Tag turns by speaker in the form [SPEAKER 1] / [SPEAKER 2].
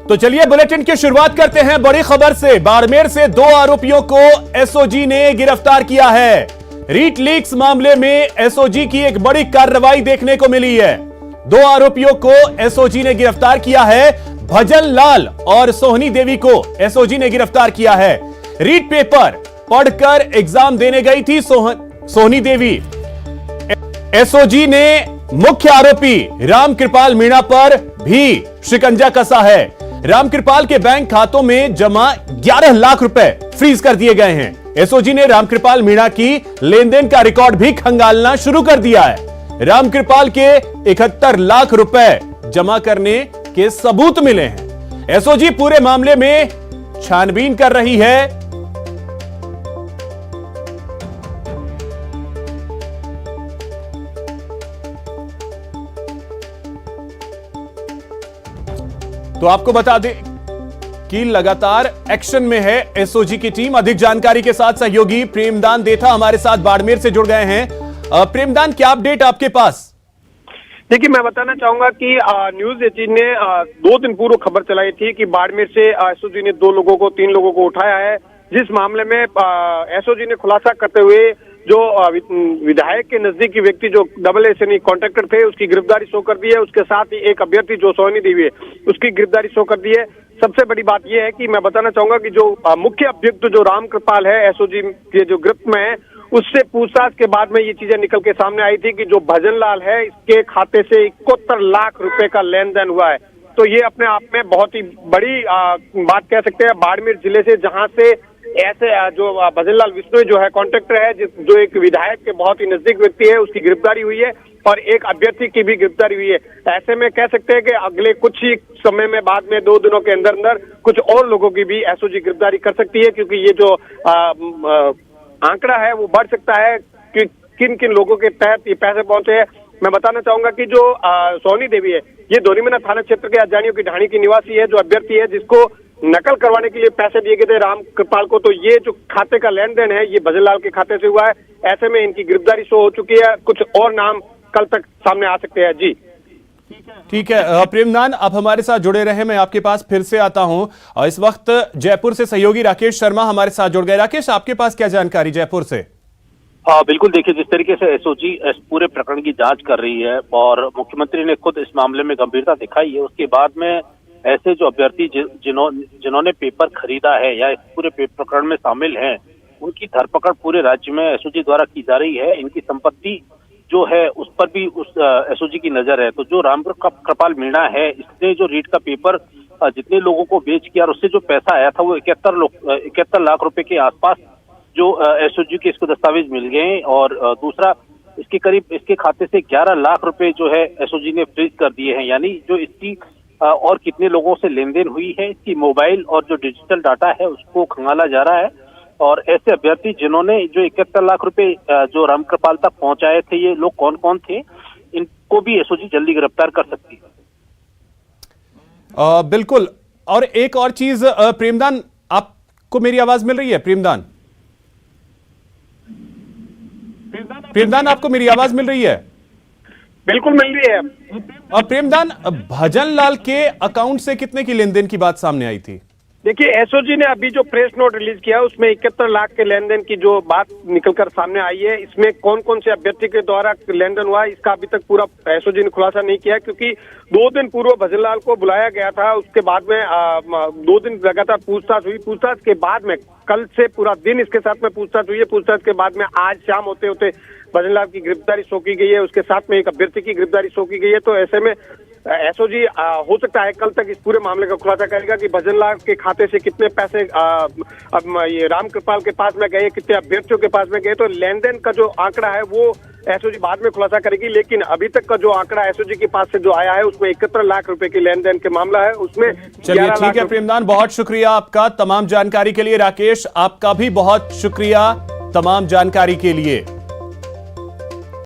[SPEAKER 1] तो चलिए बुलेटिन की शुरुआत करते हैं बड़ी खबर से। बाड़मेर से 2 आरोपियों को एसओजी ने गिरफ्तार किया है। रीट लीक्स मामले में एसओजी की एक बड़ी कार्रवाई देखने को मिली है। 2 आरोपियों को एसओजी ने गिरफ्तार किया है। भजन लाल और सोहनी देवी को एसओजी ने गिरफ्तार किया है। रीट पेपर पढ़कर एग्जाम देने गई थी सोहनी देवी। एसओजी ने मुख्य आरोपी रामकृपाल मीणा पर भी शिकंजा कसा है। रामकृपाल के बैंक खातों में जमा 11 लाख रुपए फ्रीज कर दिए गए हैं। एसओजी ने रामकृपाल मीणा की लेनदेन का रिकॉर्ड भी खंगालना शुरू कर दिया है। रामकृपाल के 71 लाख रुपए जमा करने के सबूत मिले हैं। एसओजी पूरे मामले में छानबीन कर रही है। तो आपको बता दें कि लगातार एक्शन में है एसओजी की टीम। अधिक जानकारी के साथ सहयोगी प्रेमदान देथा हमारे साथ बाड़मेर से जुड़ गए हैं। प्रेमदान, क्या अपडेट आपके पास?
[SPEAKER 2] देखिए, मैं बताना चाहूंगा कि न्यूज 18 ने 2 दिन पूर्व खबर चलाई थी कि बाड़मेर से एसओजी ने 3 लोगों को उठाया है, जिस मामले में एसओजी ने खुलासा करते हुए जो विधायक के नजदीकी व्यक्ति जो AA कॉन्ट्रैक्टर थे उसकी गिरफ्तारी शो कर दी है। उसके साथ ही एक अभ्यर्थी जो सोहनी देवी है उसकी गिरफ्तारी शो कर दी है। सबसे बड़ी बात यह है कि मैं बताना चाहूंगा कि जो मुख्य अभियुक्त जो रामकृपाल है एसओजी के जो गिरफ्त में है, उससे पूछताछ के बाद में ये चीजें निकल के सामने आई थी कि जो भजन लाल है इसके खाते से 71 लाख रुपए का लेन देन हुआ है। तो ये अपने आप में बहुत ही बड़ी बात कह सकते हैं। बाड़मेर जिले से जहां से ऐसे जो भजन लाल विश्नोई जो है कॉन्ट्रैक्टर है, जो एक विधायक के बहुत ही नजदीक व्यक्ति है, उसकी गिरफ्तारी हुई है और एक अभ्यर्थी की भी गिरफ्तारी हुई है। ऐसे में कह सकते हैं कि अगले कुछ ही समय में बाद में 2 दिनों के अंदर अंदर कुछ और लोगों की भी एसओजी गिरफ्तारी कर सकती है, क्योंकि ये जो आंकड़ा है वो बढ़ सकता है कि किन किन लोगों के तहत ये पैसे पहुंचे हैं। मैं बताना चाहूंगा कि जो सोहनी देवी है ये दोरीमना थाना क्षेत्र के अजानियों की ढाणी की निवासी है, जो अभ्यर्थी है जिसको नकल करवाने के लिए पैसे दिए गए थे रामकृपाल को। तो ये जो खाते का लेन देन है ये भजन लाल के खाते से हुआ है। ऐसे में इनकी गिरफ्तारी शो हो चुकी है। कुछ और नाम कल तक सामने आ सकते हैं। जी
[SPEAKER 1] ठीक है प्रेमदान, आप हमारे साथ जुड़े रहे। मैं आपके पास फिर से आता हूं। और इस वक्त जयपुर से सहयोगी राकेश शर्मा हमारे साथ जुड़ गए। राकेश, आपके पास क्या जानकारी जयपुर से?
[SPEAKER 3] हाँ बिल्कुल, देखिए जिस तरीके से एसओजी इस पूरे प्रकरण की जांच कर रही है और मुख्यमंत्री ने खुद इस मामले में गंभीरता दिखाई है, उसके बाद में ऐसे जो अभ्यर्थी जिन्होंने पेपर खरीदा है या इस पूरे प्रकरण में शामिल हैं, उनकी धरपकड़ पूरे राज्य में एसओजी द्वारा की जा रही है। इनकी संपत्ति जो है उस पर भी उस एसओजी की नजर है। तो जो रामकृपाल मीणा है, इसने जो रीट का पेपर जितने लोगों को बेच किया और उससे जो पैसा आया था वो 71 लाख रुपए के आसपास जो एसओजी के इसको दस्तावेज मिल गए। और दूसरा, इसके खाते से 11 लाख रुपए जो है एसओजी ने फ्रीज कर दिए हैं। यानी जो इसकी और कितने लोगों से लेन देन हुई है, इसकी मोबाइल और जो डिजिटल डाटा है उसको खंगाला जा रहा है। और ऐसे अभ्यर्थी जिन्होंने जो 71 लाख रुपए जो रामकृपाल तक पहुंचाए थे, ये लोग कौन कौन थे, इनको भी एसओजी जल्दी गिरफ्तार कर सकती है।
[SPEAKER 1] बिल्कुल। और एक और चीज प्रेमदान, आपको मेरी आवाज मिल रही है? प्रेमदान, आपको मेरी आवाज मिल रही है?
[SPEAKER 2] बिल्कुल मिल रही है।
[SPEAKER 1] और प्रेमदान, भजन लाल के अकाउंट से कितने की लेनदेन की बात सामने आई थी?
[SPEAKER 2] देखिए, एसओजी ने अभी जो प्रेस नोट रिलीज किया उसमें 71 लाख के लेन देन की जो बात निकलकर सामने आई है। इसमें कौन कौन से अभ्यर्थी के द्वारा लेन देन हुआ इसका अभी तक पूरा एसओजी ने खुलासा नहीं किया, क्योंकि 2 दिन पूर्व भजन लाल को बुलाया गया था। उसके बाद में 2 दिन लगातार पूछताछ हुई। पूछताछ के बाद में कल से पूरा दिन इसके साथ में पूछताछ हुई है। पूछताछ के बाद में आज शाम होते होते भजन लाल की गिरफ्तारी शो की गई है। उसके साथ में एक अभ्यर्थी की गिरफ्तारी शो की गई है। तो ऐसे में एसओजी हो सकता है कल तक इस पूरे मामले का खुलासा करेगा कि भजन लाल के खाते से कितने पैसे ये रामकृपाल के पास में गए, कितने अभ्यर्थियों के पास में गए। तो लेन देन का जो आंकड़ा है वो एसओजी बाद में खुलासा करेगी। लेकिन अभी तक का जो आंकड़ा एसओजी के पास से जो आया है उसमें 71 लाख रुपए की लेन देन के मामला है। उसमें
[SPEAKER 1] चलिए ठीक है प्रेमदान, बहुत शुक्रिया आपका तमाम जानकारी के लिए। राकेश, आपका भी बहुत शुक्रिया तमाम जानकारी के लिए।